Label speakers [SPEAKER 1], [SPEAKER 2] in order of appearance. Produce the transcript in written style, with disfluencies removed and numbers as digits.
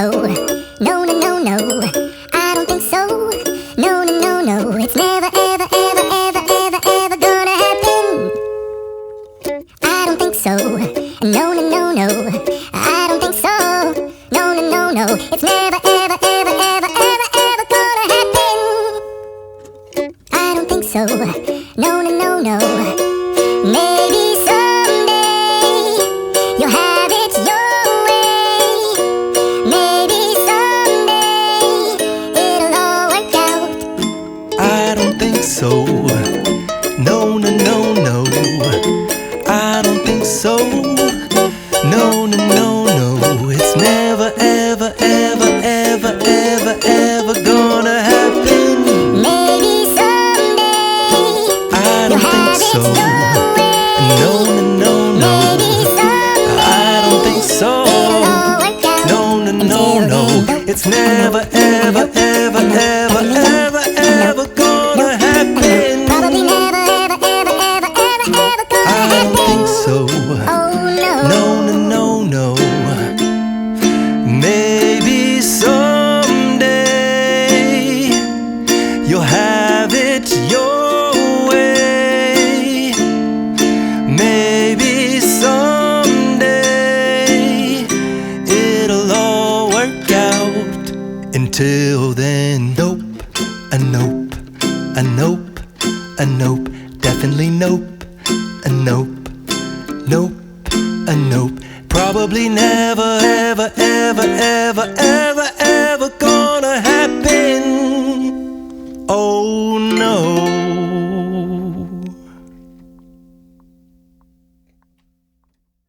[SPEAKER 1] so. No, no, no, no. I don't think so. No, no, no, no. It's never, ever, ever, ever, ever, ever gonna happen. I don't think so. No, no, no, no. I don't think so. No, no, no, no. It's never, ever, ever, ever, ever, ever gonna happen. I don't think so. No, no, no, no. Maybe someday you'll have it your way. Maybe someday it'll all work out.
[SPEAKER 2] I don't think so. No, no, no, no. I don't think so. No, no, no, no. It's never, ever, ever, ever, ever, ever gonna happen.
[SPEAKER 1] Maybe someday
[SPEAKER 2] I
[SPEAKER 1] you'll
[SPEAKER 2] don't think
[SPEAKER 1] have
[SPEAKER 2] so.
[SPEAKER 1] it your way.
[SPEAKER 2] No, no, no, no.
[SPEAKER 1] Maybe someday
[SPEAKER 2] I don't think so.
[SPEAKER 1] it'll all work out.
[SPEAKER 2] No, no, no,
[SPEAKER 1] Until
[SPEAKER 2] no.
[SPEAKER 1] then,
[SPEAKER 2] It's never, ever, ever, ever, ever, ever gonna happen.
[SPEAKER 1] probably never, ever, ever, ever, ever, ever gonna
[SPEAKER 2] I
[SPEAKER 1] happen.
[SPEAKER 2] don't think so.
[SPEAKER 1] Oh no.
[SPEAKER 2] No, no, no, no. Maybe someday you'll have it your way. Maybe someday it'll all work out. Until then, nope, a nope, a nope, a nope, definitely nope, a nope, nope, a nope. Probably never, ever, ever, ever, ever